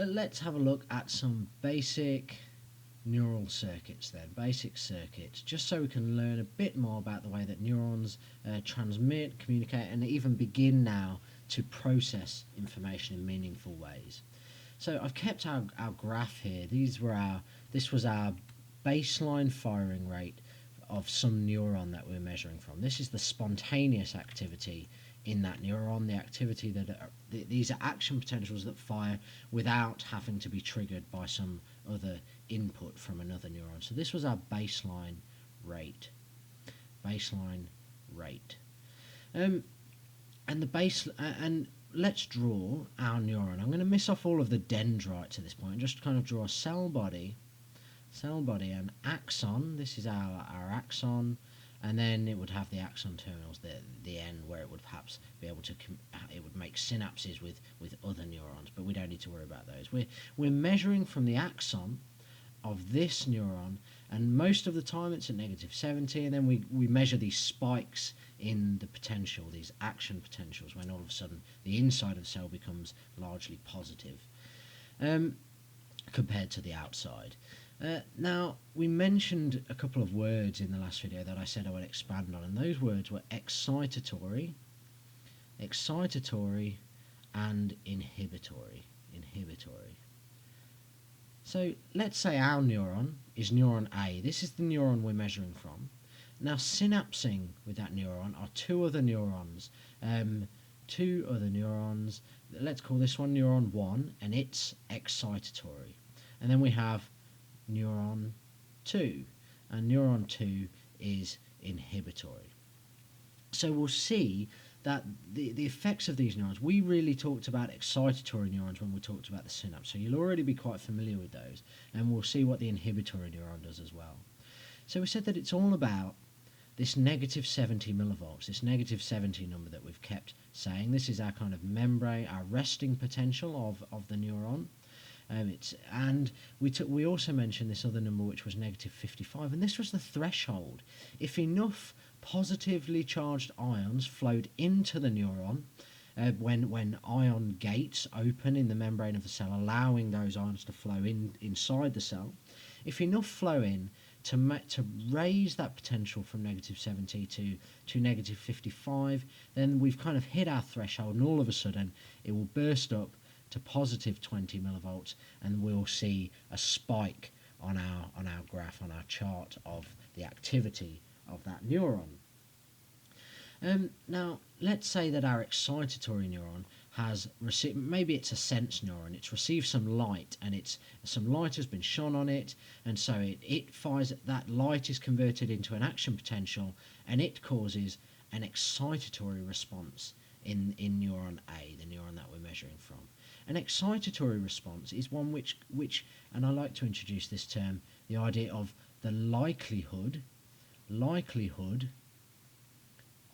Let's have a look at some basic neural circuits then, basic circuits, just so we can learn a bit more about the way that neurons transmit, communicate, and even begin now to process information in meaningful ways. So I've kept our graph here. This was our baseline firing rate of some neuron that we're measuring from. This is the spontaneous activity in that neuron, the activity that these are action potentials that fire without having to be triggered by some other input from another neuron. So this was our baseline rate. And let's draw our neuron. I'm going to miss off all of the dendrites at this point and just kind of draw a cell body, an axon. This is our axon, and then it would have the axon terminals, the end where it would perhaps be able to it would make synapses with other neurons, but we don't need to worry about those. We're measuring from the axon of this neuron, and most of the time it's at -70, and then we measure these spikes in the potential, these action potentials, when all of a sudden the inside of the cell becomes largely positive compared to the outside. Now, we mentioned a couple of words in the last video that I said I would expand on, and those words were excitatory, and inhibitory. So let's say our neuron is neuron A. This is the neuron we're measuring from. Now, synapsing with that neuron are two other neurons. Let's call this one neuron 1, and it's excitatory. And then we have neuron 2, and neuron 2 is inhibitory. So we'll see that the effects of these neurons, we really talked about excitatory neurons when we talked about the synapse, so you'll already be quite familiar with those, and we'll see what the inhibitory neuron does as well. So we said that it's all about this -70 millivolts, this -70 number that we've kept saying. This is our kind of membrane, our resting potential of the neuron. We also mentioned this other number, which was -55, and this was the threshold. If enough positively charged ions flowed into the neuron, when ion gates open in the membrane of the cell, allowing those ions to flow inside the cell, if enough flow in to raise that potential from -70 to -55, then we've kind of hit our threshold, and all of a sudden it will burst up to +20 millivolts, and we'll see a spike on our graph, on our chart of the activity of that neuron. Now, let's say that our excitatory neuron has received, maybe it's a sense neuron, it's received some light, and some light has been shone on it, and so it fires, that light is converted into an action potential, and it causes an excitatory response in neuron A, the neuron that we're measuring from. An excitatory response is one which, and I like to introduce this term, the idea of the likelihood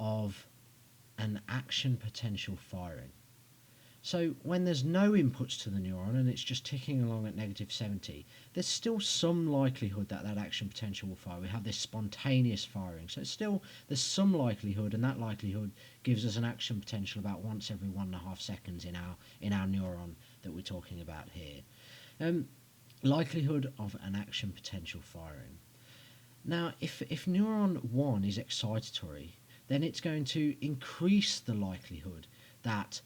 of an action potential firing. So when there's no inputs to the neuron and it's just ticking along at -70, there's still some likelihood that action potential will fire. We have this spontaneous firing, so there's some likelihood, and that likelihood gives us an action potential about once every 1.5 seconds in our neuron that we're talking about here. Likelihood of an action potential firing. Now, if neuron 1 is excitatory, then it's going to increase the likelihood that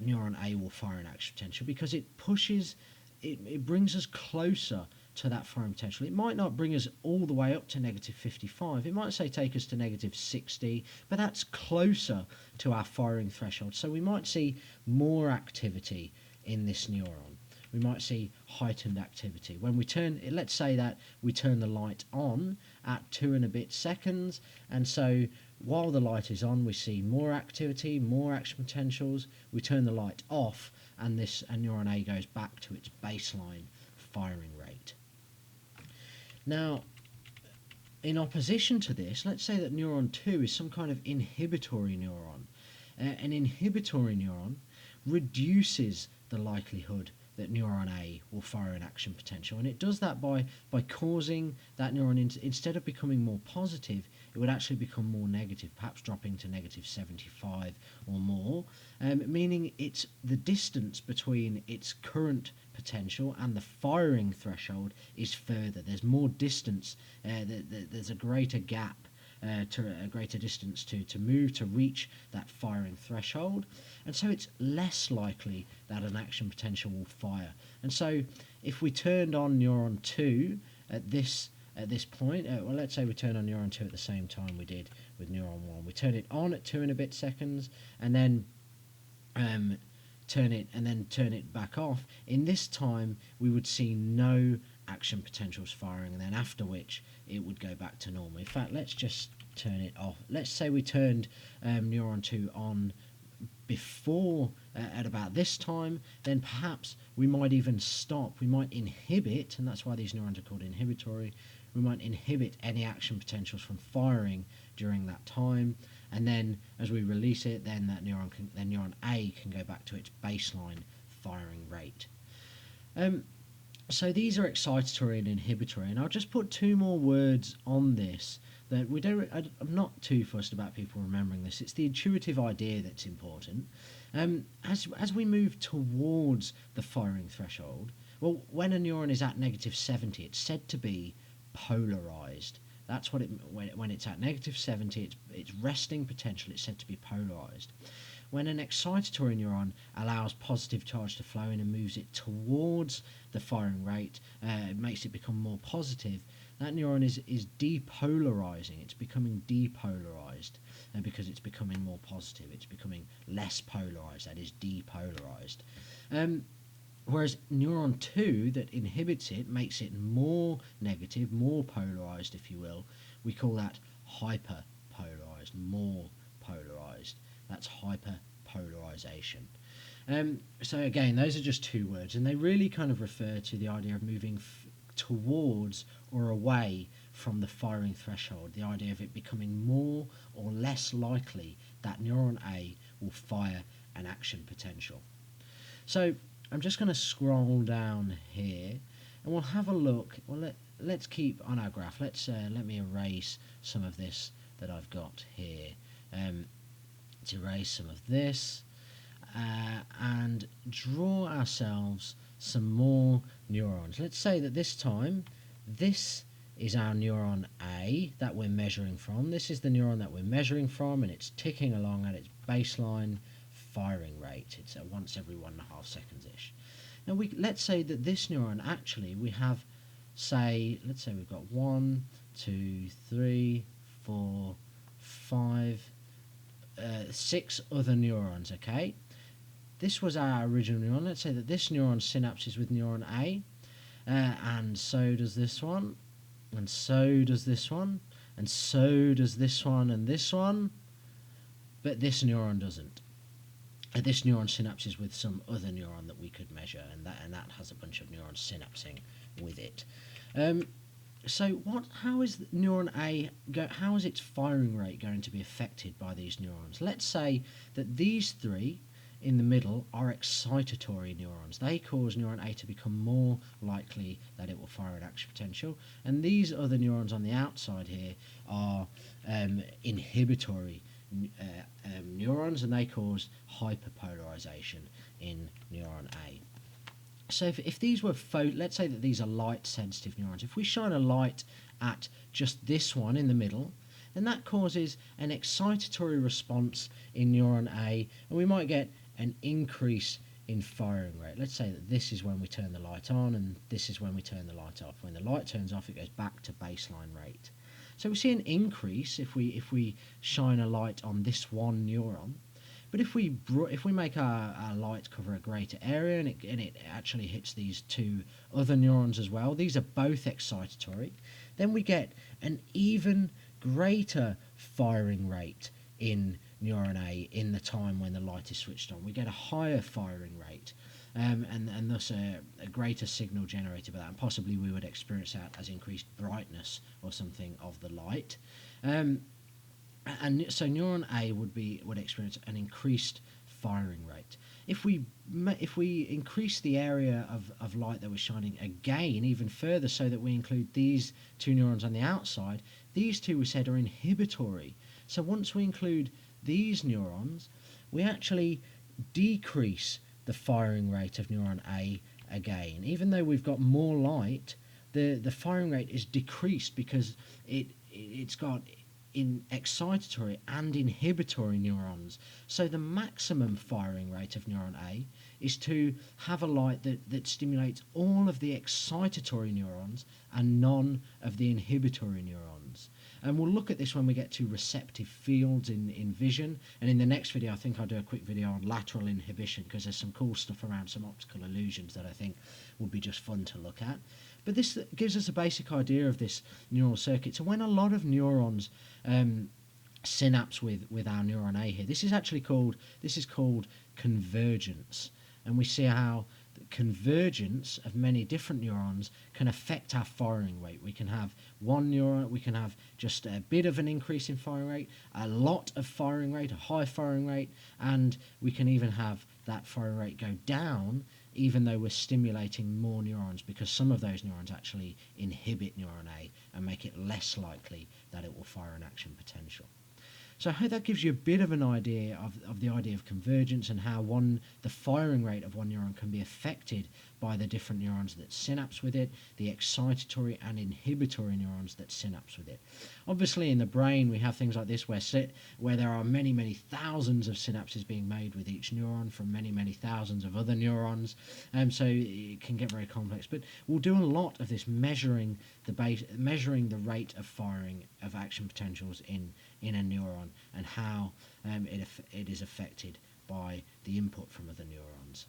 neuron A will fire an action potential, because it brings us closer to that firing potential. It might not bring us all the way up to -55, it might say take us to -60, but that's closer to our firing threshold, so we might see more activity in this neuron. We might see heightened activity. When we let's say that we turn the light on at 2 and a bit seconds, and so while the light is on, we see more activity, more action potentials. We turn the light off, and neuron A goes back to its baseline firing rate. Now, in opposition to this, let's say that neuron 2 is some kind of inhibitory neuron. An inhibitory neuron reduces the likelihood that neuron A will fire an action potential, and it does that by causing that neuron, instead of becoming more positive, it it would actually become more negative, perhaps dropping to negative 75 or more, meaning it's the distance between its current potential and the firing threshold is further. There's more distance, there's a greater gap, to a greater distance to move to reach that firing threshold, and so it's less likely that an action potential will fire. And so if we turned on neuron 2 at this point, well, let's say we turn on neuron 2 at the same time we did with neuron 1. We turn it on at 2 and a bit seconds, and then turn it back off. In this time, we would see no action potentials firing, and then after which it would go back to normal. In fact, let's just turn it off. Let's say we turned neuron 2 on before at about this time, then perhaps we might even stop. We might inhibit, and that's why these neurons are called inhibitory. We might inhibit any action potentials from firing during that time, and then as we release it, then neuron A can go back to its baseline firing rate. So these are excitatory and inhibitory, and I'll just put two more words on this that I'm not too fussed about people remembering this. It's the intuitive idea that's important. As we move towards the firing threshold, well, when a neuron is at negative 70, it's said to be polarized. That's what when it's at negative 70, its resting potential, it's said to be polarized. When an excitatory neuron allows positive charge to flow in and moves it towards the firing rate, it makes it become more positive, that neuron is depolarizing. It's becoming depolarized, and because it's becoming more positive, it's becoming less polarized, that is depolarized. Whereas neuron 2 that inhibits it makes it more negative, more polarized, if you will. We call that hyperpolarized, more polarized. That's hyperpolarization. So again, those are just two words, and they really kind of refer to the idea of moving towards or away from the firing threshold, the idea of it becoming more or less likely that neuron A will fire an action potential. So I'm just going to scroll down here, and we'll have a look. Well, let's keep on our graph. Let me erase some of this that I've got here. Let's erase some of this and draw ourselves some more neurons. Let's say that this time, this is our neuron A that we're measuring from. This is the neuron that we're measuring from, and it's ticking along at its baseline firing rate. It's at once every 1.5 seconds-ish. Now, let's say that this neuron, actually, we have, let's say we've got 1, 2, 3, 4, 5, 6 other neurons, okay? This was our original neuron. Let's say that this neuron synapses with neuron A, and so does this one, and so does this one, and so does this one and this one, but this neuron doesn't. This neuron synapses with some other neuron that we could measure, and that has a bunch of neurons synapsing with it. So how is neuron A, how is its firing rate going to be affected by these neurons? Let's say that these three in the middle are excitatory neurons. They cause neuron A to become more likely that it will fire an action potential, and these other neurons on the outside here are inhibitory neurons, and they cause hyperpolarization in neuron A. So if these were let's say that these are light sensitive neurons. If we shine a light at just this one in the middle, then that causes an excitatory response in neuron A, and we might get an increase in firing rate. Let's say that this is when we turn the light on, and this is when we turn the light off. When the light turns off, it goes back to baseline rate. So we see an increase if we shine a light on this one neuron. But if we make our light cover a greater area, and it actually hits these two other neurons as well, these are both excitatory, then we get an even greater firing rate in neuron A in the time when the light is switched on. We get a higher firing rate, and thus a greater signal generated by that, and possibly we would experience that as increased brightness or something of the light. And so neuron A would experience an increased firing rate. If we increase the area of light that we're shining again even further, so that we include these two neurons on the outside, these two we said are inhibitory. So once we include these neurons, we actually decrease the firing rate of neuron A again. Even though we've got more light, the firing rate is decreased because it's got in excitatory and inhibitory neurons. So the maximum firing rate of neuron A is to have a light that stimulates all of the excitatory neurons and none of the inhibitory neurons. And we'll look at this when we get to receptive fields in vision. And in the next video, I think I'll do a quick video on lateral inhibition, because there's some cool stuff around some optical illusions that I think would be just fun to look at. But this gives us a basic idea of this neural circuit. So when a lot of neurons synapse with our neuron A here, this is called convergence. And we see how the convergence of many different neurons can affect our firing rate. We can have one neuron, we can have just a bit of an increase in firing rate, a lot of firing rate, a high firing rate, and we can even have that firing rate go down even though we're stimulating more neurons, because some of those neurons actually inhibit neuron A and make it less likely that it will fire an action potential. So I hope that gives you a bit of an idea of the idea of convergence and how the firing rate of one neuron can be affected by the different neurons that synapse with it, the excitatory and inhibitory neurons that synapse with it. Obviously in the brain we have things like this where there are many, many thousands of synapses being made with each neuron from many, many thousands of other neurons, so it can get very complex. But we'll do a lot of this measuring the rate of firing of action potentials in a neuron and how it is affected by the input from other neurons.